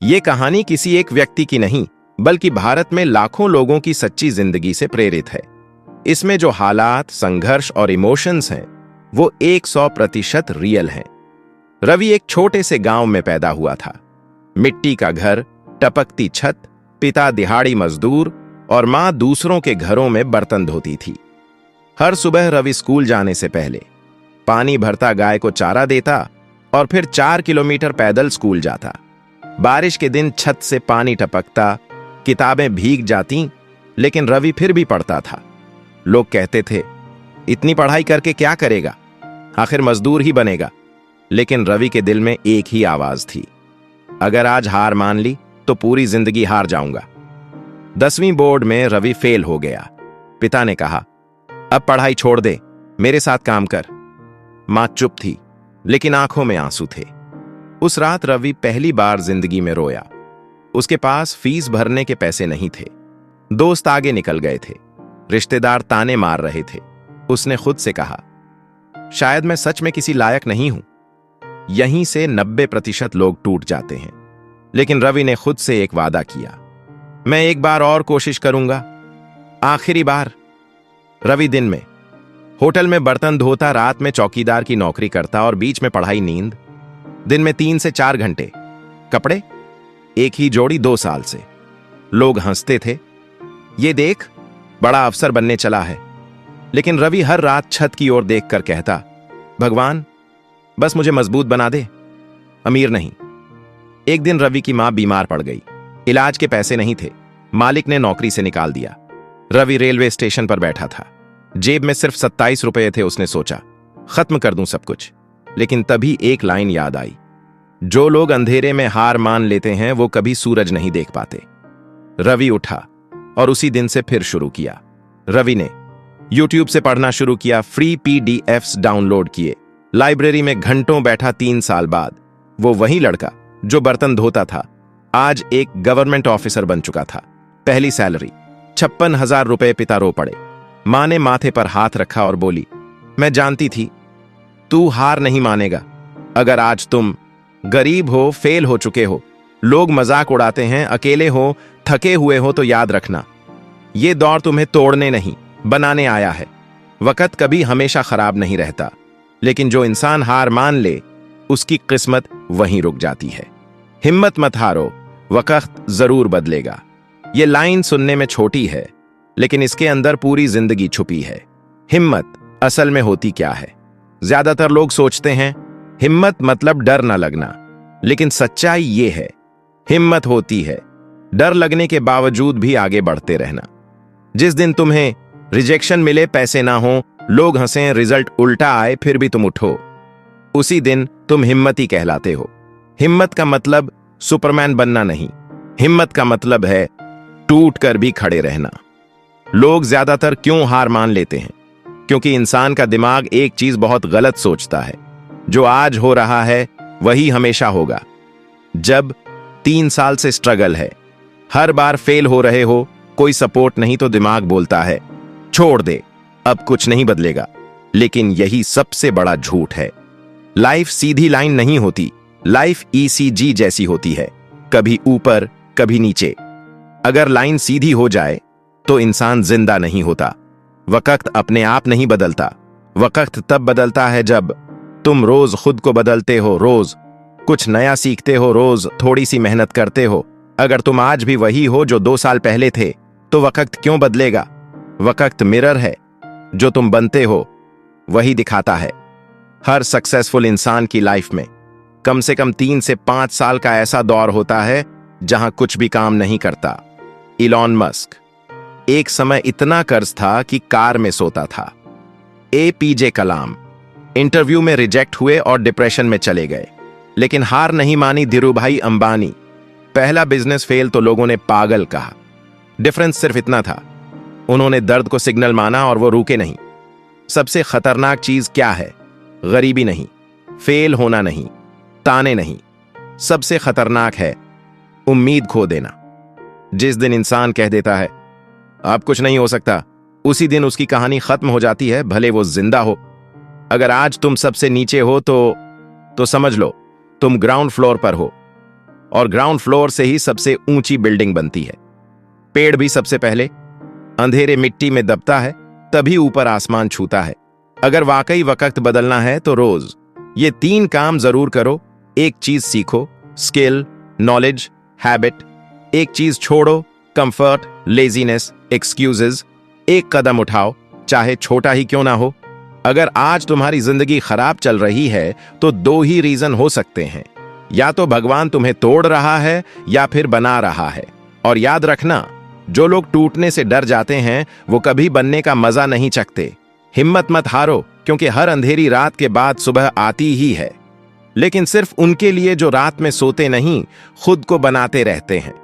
ये कहानी किसी एक व्यक्ति की नहीं, बल्कि भारत में लाखों लोगों की सच्ची जिंदगी से प्रेरित है। इसमें जो हालात, संघर्ष और इमोशंस हैं, वो 100% रियल हैं। रवि एक छोटे से गांव में पैदा हुआ था। मिट्टी का घर, टपकती छत, पिता दिहाड़ी मजदूर और मां दूसरों के घरों में बर्तन धोती थी। हर सुबह रवि स्कूल जाने से पहले पानी भरता, गाय को चारा देता और फिर 4 किलोमीटर पैदल स्कूल जाता। बारिश के दिन छत से पानी टपकता, किताबें भीग जाती, लेकिन रवि फिर भी पढ़ता था। लोग कहते थे, इतनी पढ़ाई करके क्या करेगा, आखिर मजदूर ही बनेगा। लेकिन रवि के दिल में एक ही आवाज थी, अगर आज हार मान ली तो पूरी जिंदगी हार जाऊंगा। 10वीं बोर्ड में रवि फेल हो गया। पिता ने कहा, अब पढ़ाई छोड़ दे, मेरे साथ काम कर। मां चुप थी, लेकिन आंखों में आंसू थे। उस रात रवि पहली बार जिंदगी में रोया। उसके पास फीस भरने के पैसे नहीं थे। दोस्त आगे निकल गए थे, रिश्तेदार ताने मार रहे थे। उसने खुद से कहा, शायद मैं सच में किसी लायक नहीं हूं। यहीं से 90% लोग टूट जाते हैं। लेकिन रवि ने खुद से एक वादा किया, मैं एक बार और कोशिश करूंगा, आखिरी बार। रवि दिन में होटल में बर्तन धोता, रात में चौकीदार की नौकरी करता और बीच में पढ़ाई, नींद। दिन में 3 से 4 घंटे। कपड़े एक ही जोड़ी 2 साल से। लोग हंसते थे, ये देख बड़ा अफसर बनने चला है। लेकिन रवि हर रात छत की ओर देखकर कहता, भगवान बस मुझे मजबूत बना दे, अमीर नहीं। एक दिन रवि की मां बीमार पड़ गई। इलाज के पैसे नहीं थे। मालिक ने नौकरी से निकाल दिया। रवि रेलवे स्टेशन पर बैठा था। जेब में सिर्फ 27 रुपए थे। उसने सोचा, खत्म कर दूं सब कुछ। लेकिन तभी एक लाइन याद आई, जो लोग अंधेरे में हार मान लेते हैं वो कभी सूरज नहीं देख पाते। रवि उठा और उसी दिन से फिर शुरू किया। रवि ने YouTube से पढ़ना शुरू किया, फ्री PDFs डाउनलोड किए, लाइब्रेरी में घंटों बैठा। 3 साल बाद वो वही लड़का जो बर्तन धोता था, आज एक गवर्नमेंट ऑफिसर बन चुका था। पहली सैलरी 56,000 रुपए। पिता रो पड़े। मां ने माथे पर हाथ रखा और बोली, मैं जानती थी तू हार नहीं मानेगा। अगर आज तुम गरीब हो, फेल हो चुके हो, लोग मजाक उड़ाते हैं, अकेले हो, थके हुए हो, तो याद रखना, ये दौर तुम्हें तोड़ने नहीं, बनाने आया है। वक्त कभी हमेशा खराब नहीं रहता, लेकिन जो इंसान हार मान ले, उसकी किस्मत वहीं रुक जाती है। हिम्मत मत हारो, वक्त जरूर बदलेगा। ये लाइन सुनने में छोटी है, लेकिन इसके अंदर पूरी जिंदगी छुपी है। हिम्मत असल में होती क्या है? ज्यादातर लोग सोचते हैं हिम्मत मतलब डर न लगना, लेकिन सच्चाई ये है, हिम्मत होती है डर लगने के बावजूद भी आगे बढ़ते रहना। जिस दिन तुम्हें रिजेक्शन मिले, पैसे ना हो, लोग हंसें, रिजल्ट उल्टा आए, फिर भी तुम उठो, उसी दिन तुम हिम्मती कहलाते हो। हिम्मत का मतलब सुपरमैन बनना नहीं, हिम्मत का मतलब है टूट कर भी खड़े रहना। लोग ज्यादातर क्यों हार मान लेते हैं? क्योंकि इंसान का दिमाग एक चीज बहुत गलत सोचता है, जो आज हो रहा है वही हमेशा होगा। जब 3 साल से स्ट्रगल है, हर बार फेल हो रहे हो, कोई सपोर्ट नहीं, तो दिमाग बोलता है छोड़ दे, अब कुछ नहीं बदलेगा। लेकिन यही सबसे बड़ा झूठ है। लाइफ सीधी लाइन नहीं होती, लाइफ ECG जैसी होती है, कभी ऊपर कभी नीचे। अगर लाइन सीधी हो जाए तो इंसान जिंदा नहीं होता। वक्त अपने आप नहीं बदलता, वक्त तब बदलता है जब तुम रोज खुद को बदलते हो, रोज कुछ नया सीखते हो, रोज थोड़ी सी मेहनत करते हो। अगर तुम आज भी वही हो जो 2 साल पहले थे, तो वक्त क्यों बदलेगा? वक्त मिरर है, जो तुम बनते हो वही दिखाता है। हर सक्सेसफुल इंसान की लाइफ में कम से कम 3 से 5 साल का ऐसा दौर होता है जहां कुछ भी काम नहीं करता। इलॉन मस्क, एक समय इतना कर्ज था कि कार में सोता था। APJ कलाम, इंटरव्यू में रिजेक्ट हुए और डिप्रेशन में चले गए, लेकिन हार नहीं मानी। धीरूभाई अंबानी, पहला बिजनेस फेल तो लोगों ने पागल कहा। डिफरेंस सिर्फ इतना था, उन्होंने दर्द को सिग्नल माना और वो रुके नहीं। सबसे खतरनाक चीज क्या है? गरीबी नहीं, फेल होना नहीं, ताने नहीं, सबसे खतरनाक है उम्मीद खो देना। जिस दिन इंसान कह देता है अब कुछ नहीं हो सकता, उसी दिन उसकी कहानी खत्म हो जाती है, भले वो जिंदा हो। अगर आज तुम सबसे नीचे हो तो समझ लो तुम ग्राउंड फ्लोर पर हो। और ग्राउंड फ्लोर से ही सबसे ऊंची बिल्डिंग बनती है। पेड़ भी सबसे पहले अंधेरे मिट्टी में दबता है, तभी ऊपर आसमान छूता है। अगर वाकई वक्त बदलना है तो रोज ये 3 काम जरूर करो। एक चीज सीखो, स्किल, नॉलेज, हैबिट। एक चीज छोड़ो, कंफर्ट, लेजीनेस, एक्सक्यूजेस। एक कदम उठाओ, चाहे छोटा ही क्यों ना हो। अगर आज तुम्हारी जिंदगी खराब चल रही है तो 2 ही रीजन हो सकते हैं, या तो भगवान तुम्हें तोड़ रहा है या फिर बना रहा है। और याद रखना, जो लोग टूटने से डर जाते हैं वो कभी बनने का मजा नहीं चखते। हिम्मत मत हारो, क्योंकि हर अंधेरी रात के बाद सुबह आती ही है। लेकिन सिर्फ उनके लिए जो रात में सोते नहीं, खुद को बनाते रहते हैं।